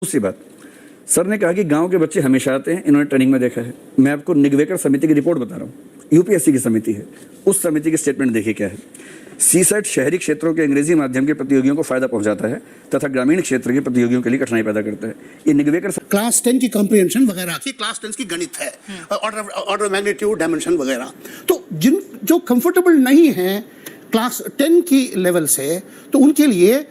दूसरी बात, सर ने कहा कि गांव के बच्चे हमेशा आते हैं, इन्होंने ट्रेनिंग में देखा है। मैं आपको निगवेकर समिति की रिपोर्ट बता रहा हूँ, यूपीएससी की समिति है, उस समिति की स्टेटमेंट देखिए क्या है। सीसेट शहरी क्षेत्रों के अंग्रेजी माध्यम के प्रतियोगियों को फायदा पहुंचाता है तथा ग्रामीण क्षेत्र के प्रतियोगियों के लिए कठिनाई पैदा करता है। ये निगवेकर क्लास 10 की कॉम्प्रिहेंशन वगैरह की, क्लास 10 की गणित है, ऑर्डर मैग्नीट्यूड डायमेंशन वगैरह, तो जो कंफर्टेबल नहीं है क्लास 10 की लेवल से, तो उनके लिए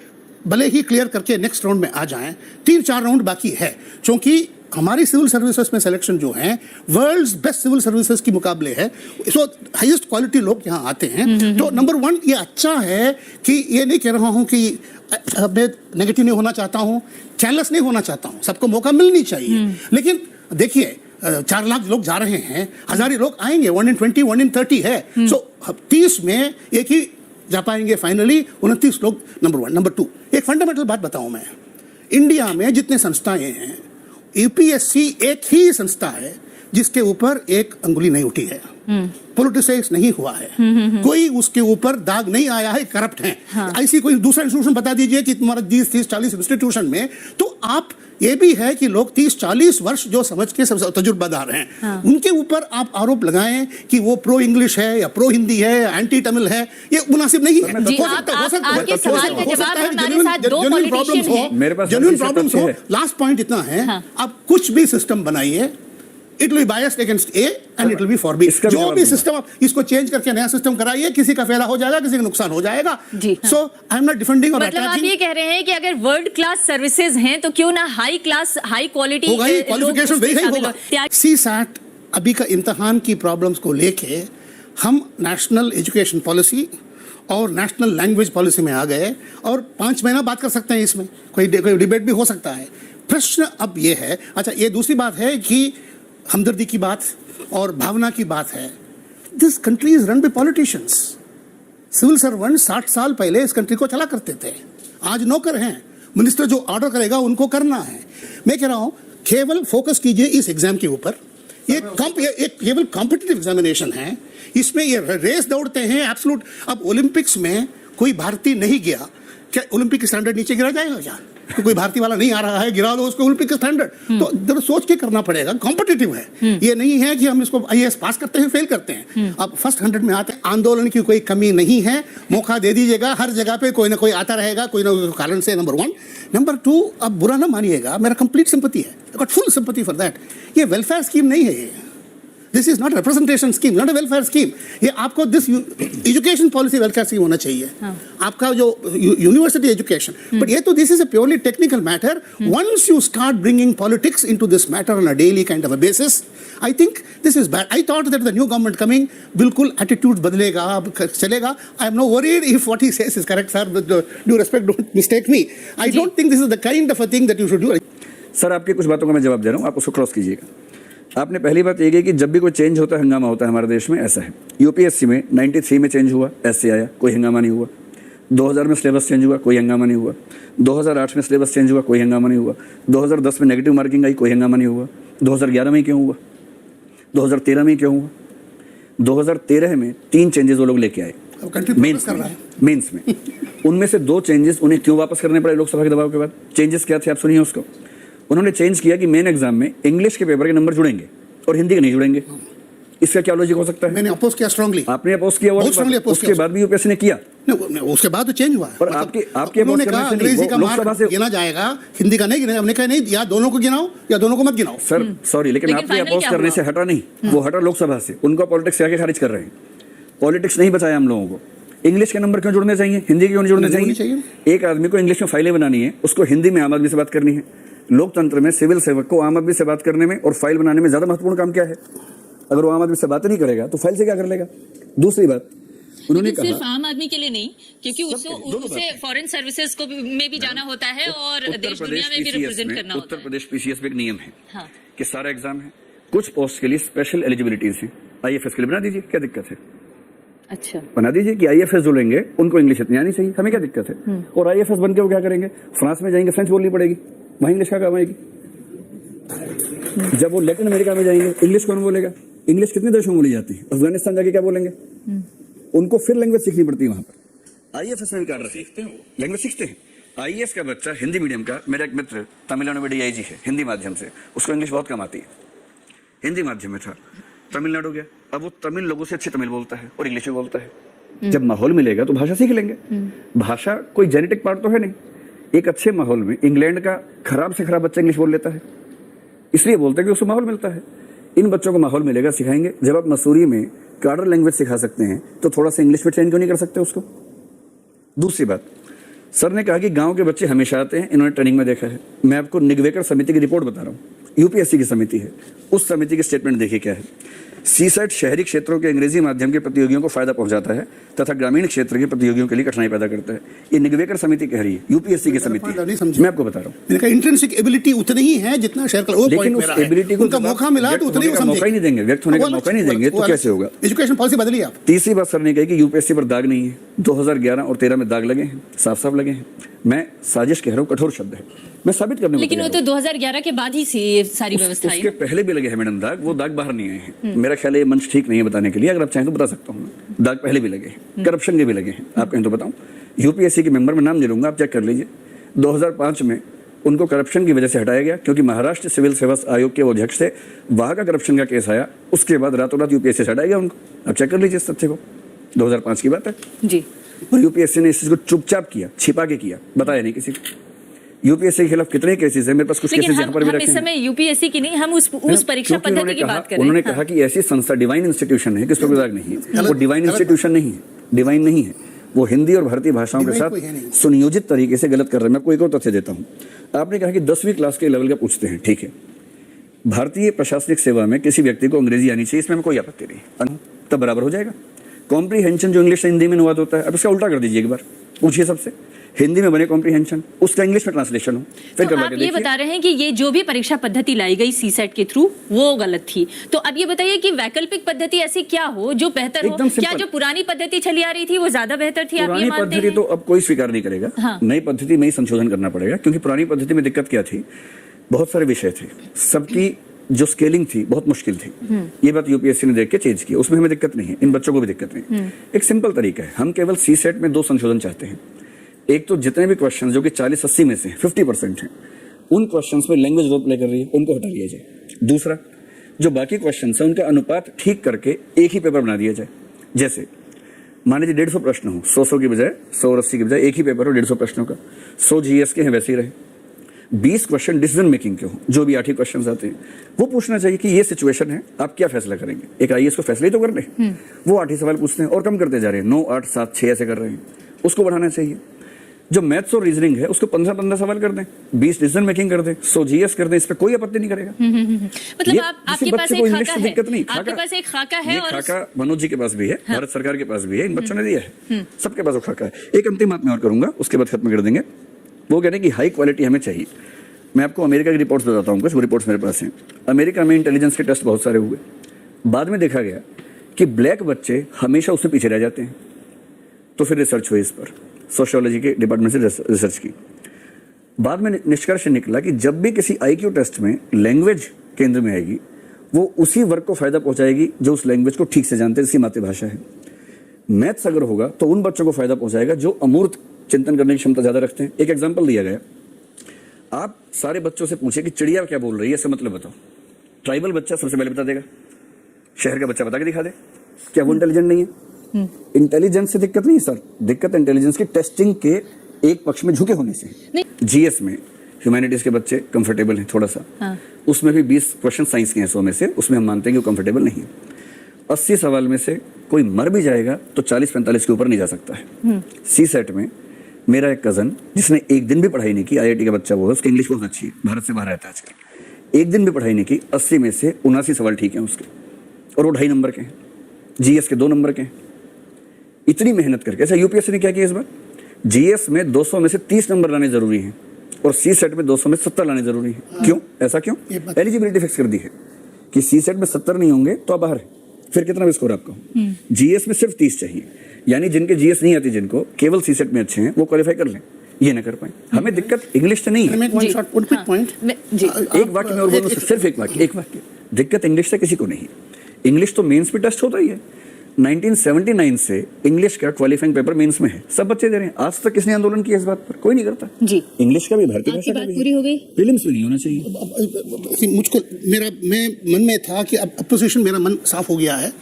भले ही क्लियर करके नेक्स्ट राउंड में आ जाएं, 3-4 राउंड बाकी है। क्योंकि हमारी सिविल सर्विसेज में सिलेक्शन जो है वर्ल्ड्स बेस्ट सिविल सर्विसेज की मुकाबले है, सो हाईएस्ट क्वालिटी लोग यहाँ आते हैं। तो नंबर 1 ये अच्छा है कि ये नहीं कह रहा हूँ कि मैं नेगेटिव नहीं होना चाहता हूँ, केयरलेस नहीं होना चाहता हूँ, सबको मौका मिलनी चाहिए। लेकिन देखिए 4 लाख लोग जा रहे हैं, 1000 लोग आएंगे, 1 in 20, 1 in 30 है। सो 30 में एक ही जा पाएंगे फाइनली, 29 लोग। नंबर 1। नंबर 2, एक फंडामेंटल बात बताऊं मैं, इंडिया में जितने संस्थाएं हैं, यूपीएससी एक ही संस्था है जिसके ऊपर एक अंगुली नहीं उठी है, पॉलिटिसाइज नहीं हुआ है, कोई उसके ऊपर दाग नहीं आया है करप्ट है। ऐसी कोई दूसरा इंस्टीट्यूशन बता दीजिए कि तुम्हारा 20-30-40 इंस्टीट्यूशन में, तो आप ये भी है कि लोग 30-40 वर्ष जो समझ के सब तजुर्बादार हैं, उनके ऊपर आप आरोप लगाएं कि वो प्रो इंग्लिश है या प्रो हिंदी है या एंटी तमिल है, ये मुनासिब नहीं है। जेन्युइन प्रॉब्लम्स हो। लास्ट पॉइंट इतना है, आप कुछ भी सिस्टम बनाइए, it will be biased against A and it will be for B. जो भी सिस्टम आप इसको चेंज करके नया सिस्टम कराइए, किसी का फायदा हो जाएगा, किसी का नुकसान हो जाएगा। सो आई एम नॉट डिफेंडिंग और मतलब आप ये कह रहे हैं कि अगर वर्ल्ड क्लास सर्विसेज हैं तो क्यों ना हाई क्लास हाई क्वालिटी होगा, क्वालिफिकेशन वही होगा। सीसैट अभी का इम्तिहान की प्रॉब्लम्स को लेके हम नेशनल एजुकेशन पॉलिसी और नेशनल लैंग्वेज पॉलिसी में आ गए और 5 महीना बात कर सकते हैं, इसमें कोई डिबेट भी हो सकता है। प्रश्न अब ये है, अच्छा ये दूसरी बात है कि हमदर्दी की बात और भावना की बात है। This country is run by politicians. Civil servant 60 साल पहले इस कंट्री को चला करते थे, आज नौकर हैं। मिनिस्टर जो ऑर्डर करेगा उनको करना है। मैं कह रहा हूं केवल फोकस कीजिए इस एग्जाम के ऊपर। ये केवल कॉम्पिटिटिव एग्जामिनेशन है, इसमें ये रेस दौड़ते हैं एब्सोल्यूट। अब ओलंपिक्स में कोई भारतीय नहीं गया, क्या ओलंपिक स्टैंडर्ड नीचे गिरा जाएगा? क्या तो कोई भारतीय वाला नहीं आ रहा है, गिरा दो उसको ओलंपिक स्टैंडर्ड। तो जरा सोच के करना पड़ेगा, कॉम्पिटिटिव है। ये नहीं है कि हम इसको आईएएस पास करते हैं फेल करते हैं। अब फर्स्ट 100 में आते हैं। आंदोलन की कोई कमी नहीं है, मौका दे दीजिएगा, हर जगह पे कोई ना कोई आता रहेगा, कोई ना कोई कारण से। नंबर 1। नंबर 2, अब बुरा ना मानिएगा, मेरा कंप्लीट सिंपैथी है, I got full sympathy for that. ये वेलफेयर स्कीम नहीं है, ये this is not representation scheme, not a welfare scheme. ये आपको this education policy welfare scheme होना चाहिए, आपका जो यूनिवर्सिटी एजुकेशन। बट ये तो this is a purely technical matter. Once you start bringing politics into this matter on a daily kind of a basis, I think this is bad. I thought that the new government coming बिल्कुल attitude बदलेगा, अब चलेगा। I am no worried if what he says is correct sir, with due respect, don't mistake me. I don't think this is the kind of a thing that you should do. Sir आपकी कुछ बातों का मैं जवाब दे रहा हूँ, आप उसको क्रॉस कीजिएगा। आपने पहली बात ये की कि जब भी कोई चेंज होता है हंगामा होता है हमारे देश में, ऐसा है। यूपीएससी में 93 में चेंज हुआ, ऐसे आया, कोई हंगामा नहीं हुआ। 2000 में सिलेबस चेंज हुआ, कोई हंगामा नहीं हुआ। 2008 में सिलेबस चेंज हुआ, कोई हंगामा नहीं हुआ। 2010 में नेगेटिव मार्किंग आई, कोई हंगामा नहीं हुआ। 2011 में क्यों हुआ? 2013 में क्यों हुआ? 2013 में 3 चेंजेस वो लोग लेके आए मेंस में। उनमें से 2 चेंजेस उन्हें क्यों वापस करने पड़े लोकसभा के दबाव के बाद? चेंजेस क्या थे आप सुनिए उसको। उन्होंने चेंज किया कि मेन एग्जाम में इंग्लिश के पेपर के नंबर जुड़ेंगे और हिंदी के नहीं जुड़ेंगे। इसका क्या लॉजिक हो सकता है? मैंने अपोज किया स्ट्रांगली। आपने अपोज किया, उसके बाद भी यूपीएससी ने किया। उसके बाद तो चेंज हुआ। और आपके उन्होंने कहा अंग्रेजी का मार्क गिना जाएगा, हिंदी का नहीं गिना। हमने कहा नहीं, या दोनों को गिनाओ या दोनों को मत गिनाओ। सर सॉरी, लेकिन आपके अपोज करने से हटा नहीं, वो हटा लोकसभा से। उनका पॉलिटिक्स आके खारिज कर रहे हैं। पॉलिटिक्स नहीं बचाया हम लोगों को। इंग्लिश के नंबर क्यों जुड़ने चाहिए, हिंदी के क्यों नहीं जुड़ने चाहिए? एक आदमी को इंग्लिश में फाइलें बनानी है, उसको हिंदी में आम आदमी से बात करनी है। लोकतंत्र में सिविल सेवक को आम आदमी से बात करने में और फाइल बनाने में ज्यादा महत्वपूर्ण काम क्या है? अगर वो आम आदमी से बात नहीं करेगा तो फाइल से क्या कर लेगा? दूसरी बात उन्होंने कहा सिर्फ आम आदमी के लिए नहीं, क्योंकि उसे फॉरेन सर्विसेज को में भी जाना होता है और देश दुनिया में भी रिप्रेजेंट करना होता है। उत्तर प्रदेश पीसीएस में एक नियम है कि सारा एग्जाम है, कुछ पोस्ट के लिए स्पेशल एलिजिबिलिटीज है। आईएफएस के लिए बना दीजिए, क्या दिक्कत है? अच्छा, बना दीजिए कि आईएफएस जो लेंगे उनको इंग्लिश इतनी आनी चाहिए, हमें क्या दिक्कत है? और आईएफएस बन के वो क्या करेंगे? फ्रांस में जाएंगे, फ्रेंच बोलनी पड़ेगी, वहीं इंग्लिश का काम आएगी। जब वो लैटिन अमेरिका में जाएंगे, इंग्लिश कौन बोलेगा? इंग्लिश कितने देशों में बोली जाती है? अफगानिस्तान जाके क्या बोलेंगे? उनको फिर लैंग्वेज सीखनी पड़ती है वहां पर। आईएफएस में भी लैंग्वेज सीखते हैं, आईएएस का बच्चा हिंदी मीडियम का, मेरा एक मित्र तमिलनाडु में डीआईजी है हिंदी माध्यम से, उसको इंग्लिश बहुत कम आती है, हिंदी माध्यम में था, तमिलनाडु गया, अब वो तमिल लोगों से अच्छी तमिल बोलता है और इंग्लिश भी बोलता है। जब माहौल मिलेगा तो भाषा सीख लेंगे। भाषा कोई जेनेटिक पार्ट तो है नहीं। एक अच्छे माहौल में इंग्लैंड का खराब से खराब बच्चा इंग्लिश बोल लेता है, इसलिए बोलते हैं कि उसको माहौल मिलता है। इन बच्चों को माहौल मिलेगा, सिखाएंगे। जब आप मसूरी में कार्डर लैंग्वेज सिखा सकते हैं तो थोड़ा सा इंग्लिश में ट्रेन क्यों नहीं कर सकते उसको? दूसरी बात, सर ने कहा कि गांव के बच्चे हमेशा आते हैं, इन्होंने ट्रेनिंग में देखा है। मैं आपको निगवेकर समिति की रिपोर्ट बता रहा हूँ, यूपीएससी की समिति है, उस समिति के स्टेटमेंट देखिए क्या है। सीसेट शहरी क्षेत्रों के अंग्रेजी माध्यम के प्रतियोगियों को फायदा पहुंचाता है तथा ग्रामीण क्षेत्र के प्रतियोगियों के लिए कठिनाई पैदा करता है। ये निगवेकर समिति कह रही है, यूपीएससी की समिति है। मैं आपको बता रहा हूँ, इनका इंट्रिंसिक एबिलिटी उतनी ही है जितना शेयर कर, लेकिन उस एबिलिटी को उनका मौका मिला तो उतनी मौका ही नहीं देंगे, व्यक्त होने का मौका नहीं देंगे तो कैसे होगा? एजुकेशन पॉलिसी बदली आप। तीसरी बात सर ने कही कि यूपीएससी पर दाग नहीं है। 2011 और 13 में दाग लगे हैं, साफ साफ लगे हैं। मैं साजिश कह रहा हूँ, कठोर शब्द है, मैं साबित करने को लेकिन वो तो 2011 के बाद ही ये सारी व्यवस्था उसके पहले भी लगे हैं मैडम दाग, वो दाग बाहर नहीं आए हैं। मेरा ख्याल है ये मंच ठीक नहीं है बताने के लिए, अगर आप चाहें तो बता सकता हूँ। दाग पहले भी लगे हैं, करप्शन के भी लगे हैं, आप कहें तो बताऊं। यूपीएससी के मेंबर में नाम नहीं लूंगा, आप चेक कर लीजिए। 2005 में उनको करप्शन की वजह से हटाया गया क्योंकि महाराष्ट्र सिविल सेवा आयोग के वो अध्यक्ष थे, वहां का करप्शन का केस आया, उसके बाद रातों रात यूपीएससी से हटाया गया उनको। आप चेक कर लीजिए इस तथ्य को, 2005 की बात है जी। और यूपीएससी ने इस चीज को चुपचाप किया, छिपा के किया, बताया नहीं किसी को। यूपीएससी के खिलाफ कितने केसेस हैं मेरे पास, कुछ केसेस यहाँ पर भी रखे हैं। इस समय यूपीएससी की नहीं, हम उस परीक्षा पद्धति की बात कर रहे हैं। उन्होंने कहा कि ऐसी संस्था डिवाइन इंस्टीट्यूशन है, किस पर दाग नहीं है, वो डिवाइन इंस्टीट्यूशन नहीं है, डिवाइन नहीं है, वो हिंदी और भारतीय भाषाओं के साथ सुनियोजित तरीके से गलत कर रहे हैं। मैं आपको एक और तथ्य देता हूँ। आपने कहा कि 10वीं क्लास के लेवल का पूछते हैं, ठीक है। भारतीय प्रशासनिक सेवा में किसी व्यक्ति को अंग्रेजी आनी चाहिए, इसमें हमें कोई आपत्ति नहीं, तब बराबर हो जाएगा। कॉम्प्रीहेंशन जो इंग्लिश से हिंदी में अनुवाद होता है, अब इसका उल्टा कर दीजिए एक बार, पूछिए सबसे, हिंदी में बने कॉम्प्रीहेंशन, उसका इंग्लिश में ट्रांसलेशन हो, फिर तो आप ये बता रहे हैं कि ये जो भी परीक्षा पद्धति लाई गई सीसेट के थ्रू वो गलत थी। तो अब ये बताइए कि वैकल्पिक पद्धति ऐसी क्या हो जो बेहतर हो? क्या जो पुरानी पद्धति चली आ रही थी वो ज्यादा बेहतर थी? आप ये मानते हैं? तो अब कोई स्वीकार नहीं करेगा। हाँ। नई पद्धति में ही संशोधन करना पड़ेगा, क्योंकि पुरानी पद्धति में दिक्कत क्या थी, बहुत सारे विषय थे, सबकी जो स्केलिंग थी बहुत मुश्किल थी। ये बात यूपीएससी ने देख के चेंज की, उसमें हमें दिक्कत नहीं है, इन बच्चों को भी दिक्कत नहीं। एक सिंपल तरीका है, हम केवल सीसेट में 2 संशोधन चाहते हैं। एक तो जितने भी क्वेश्चन जो कि 40-80 में से 50% हैं, उन क्वेश्चंस में लैंग्वेज रोल प्ले कर रही है, उनको हटा लिया जाए। दूसरा, जो बाकी क्वेश्चन है उनका अनुपात ठीक करके एक ही पेपर बना दिया जाए। जैसे मान लीजिए 150 प्रश्न हो, 100 की बजाय 100 और 80 की बजाय एक ही पेपर हो 150 प्रश्नों का, 100 जीएस के हैं वैसे ही रहे। 20 क्वेश्चन डिसीजन मेकिंग के हो, जो भी 8 ही क्वेश्चन आते हैं वो पूछना चाहिए कि ये सिचुएशन है, आप क्या फैसला करेंगे। एक आईएएस को फैसले ही तो करने, वो 8 ही सवाल पूछते हैं और कम करते जा रहे हैं, 9, 8, 7, 6 ऐसे कर रहे हैं, उसको बढ़ाना चाहिए। जो मैथ्स और रीजनिंग है उसको 15-15 सवाल कर दें, 20 डिसीजन मेकिंग कर दें, 100 जीएस कर दें, इस पे कोई आपत्ति नहीं करेगा। मतलब आपके पास एक खाका है, दिक्कत नहीं, आपके पास एक खाका है, और खाका मनोज जी के पास भी है, भारत सरकार के पास भी है, इन बच्चों ने दिया है, सबके पास वो खाका है। एक अंतिम बात मैं और करूंगा, उसके बाद खत्म कर देंगे। वो कह रहे हैं कि हाई क्वालिटी हमें चाहिए। मैं आपको अमेरिका की रिपोर्ट्स बताता हूँ, कुछ रिपोर्ट्स मेरे पास हैं। अमेरिका में इंटेलिजेंस के टेस्ट बहुत सारे हुए, बाद में देखा गया कि ब्लैक बच्चे हमेशा उससे पीछे रह जाते हैं। तो फिर रिसर्च हुई इस पर, सोशियोलॉजी के डिपार्टमेंट से रिसर्च की। बाद में निष्कर्ष निकला कि जब भी किसी आईक्यू टेस्ट में लैंग्वेज केंद्र में आएगी, वो उसी वर्ग को फायदा पहुंचाएगी जो उस लैंग्वेज को ठीक से जानते हैं, जिसकी मातृभाषा है। मैथ्स अगर होगा तो उन बच्चों को फायदा पहुंचाएगा जो अमूर्त चिंतन करने की क्षमता ज्यादा रखते हैं। एक एग्जाम्पल दिया गया, आप सारे बच्चों से पूछे कि चिड़िया क्या बोल रही है, इसका मतलब बताओ। ट्राइबल बच्चा सबसे पहले बता देगा, शहर का बच्चा बता के दिखा दे। क्या वो इंटेलिजेंट नहीं है? इंटेलिजेंस से दिक्कत नहीं सर, दिक्कत इंटेलिजेंस की टेस्टिंग के एक पक्ष में झुके होने से। जीएस में ह्यूमैनिटीज के बच्चे कंफर्टेबल हैं थोड़ा सा, हाँ। उसमें भी 20 क्वेश्चन साइंस के हैं 100 में से, उसमें हम मानते हैं कि वो कंफर्टेबल नहीं है। 80 सवाल में से कोई मर भी जाएगा तो 40-45 के ऊपर नहीं जा सकता है। सीसेट में मेरा एक कजन जिसने एक दिन भी पढ़ाई नहीं की, आईआईटी का बच्चा वो है, उसकी इंग्लिश बहुत अच्छी है, भारत से बाहर रहता है आजकल, एक दिन भी पढ़ाई नहीं की, 80 में से 79 सवाल ठीक हैं उसके, और वो 2.5 नंबर के हैं, जीएस के 2 नंबर के हैं। इतनी मेहनत करके, ऐसा यूपीएससी ने क्या किया इस बार, जीएस में 200 में से 30 नंबर लाने जरूरी हैं और सीसेट में 200 में 70 लाने जरूरी है। क्यों? ऐसा क्यों? एलिजिबिलिटी फिक्स कर दी है कि सीसेट में 70 नहीं होंगे तो आप बाहर है, फिर कितना भी स्कोर आपका हो। जीएस में सिर्फ 30 चाहिए, यानी जिनके जीएस नहीं आती, जिनको केवल सीसेट में अच्छे हैं, वो क्वालिफाई कर लें, ये ना कर पाए। हमें दिक्कत इंग्लिश से नहीं है। एक वाक्य में और बोलो, सिर्फ एक वाक्य, दिक्कत इंग्लिश से किसी को नहीं है। इंग्लिश तो मेंस में टेस्ट होता ही है, 1979 से इंग्लिश का क्वालिफाइंग पेपर मेंस में है, सब बच्चे दे रहे हैं। आज तक किसने आंदोलन किया इस बात पर? कोई नहीं करता। जी, इंग्लिश का भी, भारतीय आपकी भाषा का बात भी पूरी हो गई। प्रीलिम्स में नहीं होना चाहिए। मुझको मैं मन में था कि अब अपोजिशन, मेरा मन साफ हो गया है।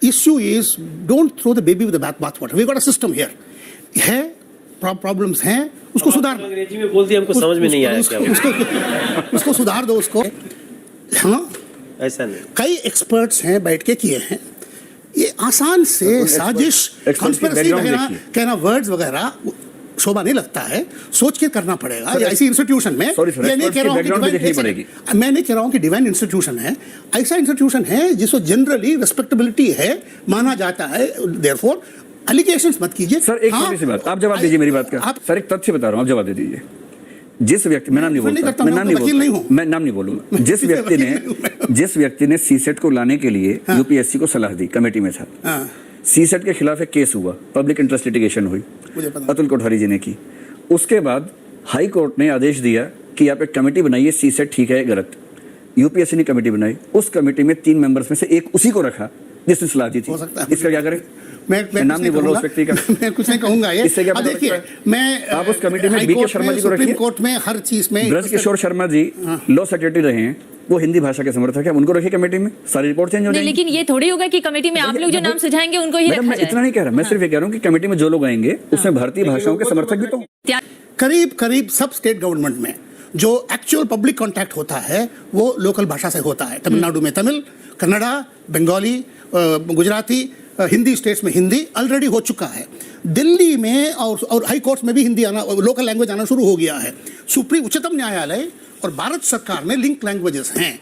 Issue is don't throw the baby with the bath water. We got a system here है, प्रॉब्लम्स हैं, उसको सुधार। अंग्रेजी में बोल दिया, हमको समझ में नहीं आया क्या उसको सुधार दो उसको। हाँ, ऐसा नहीं। कई एक्सपर्ट्स हैं, बैठ के किए हैं। ये आसान से साजिश, कंस्पिरेसी वगैरह कहना, वर्ड्स वगैरह शोभा नहीं लगता है, सोच के करना पड़ेगा। ऐसी इंस्टीट्यूशन में मैं नहीं कह रहा हूँ कि डिवाइन इंस्टीट्यूशन है, ऐसा इंस्टीट्यूशन है जिसको जनरली रिस्पेक्टेबिलिटी है, माना जाता है। देयरफॉर एलिगेशंस मत कीजिए। सर एक छोटी सी बात, आप जवाब दीजिए मेरी बात का। सर एक तथ्य बता रहा हूँ, आप जवाब दे दीजिए। जिस व्यक्ति, मैं नाम नहीं बोलता, मैं नाम नहीं बोलूंगा, जिस व्यक्ति ने सीसेट को लाने के लिए यूपीएससी को सलाह दी, कमेटी में था, सीसेट के खिलाफ एक केस हुआ, पब्लिक इंटरेस्ट लिटिगेशन हुई, अतुल कोठारी जी ने की। उसके बाद हाई कोर्ट ने आदेश दिया कि आप एक कमेटी बनाइए, सीसेट ठीक है गलत। यूपीएससी ने कमेटी बनाई, उस कमेटी में 3 मेंबर्स में से एक उसी को रखा जिसने सलाह दी थी। इसका क्या करें? मैं नाम नहीं बोल रहा उस व्यक्ति का, मैं कुछ नहीं कहूंगा। ये इससे क्या पता? देखिए, मैं आप उस कमेटी में बीके शर्मा जी को रखिए, सुप्रीम कोर्ट में हर चीज में ब्रजकिशोर शर्मा जी लॉ सेक्रेटरी रहे हैं, वो हिंदी भाषा के समर्थक है, उनको रखिए कमेटी में, सारी रिपोर्ट चेंज हो जाएगी। लेकिन ये थोड़ी होगा कि कमेटी में आप लोग जो नाम सुझाएंगे उनको ही रखा मैं जाए। इतना नहीं कह रहा, मैं सिर्फ ये कह रहा हूँ कि कमेटी में जो लोग आएंगे उसमें भारतीय भाषाओं के समर्थक भी तो। करीब सब स्टेट गवर्नमेंट में जो एक्चुअल पब्लिक कांटेक्ट होता है वो लोकल भाषा से होता है। तमिलनाडु में तमिल, कन्नड़ा, बंगाली, गुजराती, हिंदी स्टेट्स में हिंदी ऑलरेडी हो चुका है। दिल्ली में और हाई कोर्ट्स में भी हिंदी आना, लोकल लैंग्वेज आना शुरू हो गया है। उच्चतम न्यायालय और भारत सरकार में लिंक लैंग्वेजेस हैं।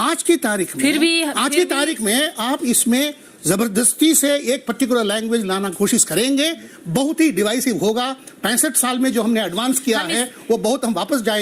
आज की तारीख में आप इसमें जबरदस्ती से एक पर्टिकुलर लैंग्वेज लाना कोशिश करेंगे, बहुत ही डिवाइसिव होगा। 65 साल में जो हमने एडवांस किया है वो बहुत हम वापस जाए।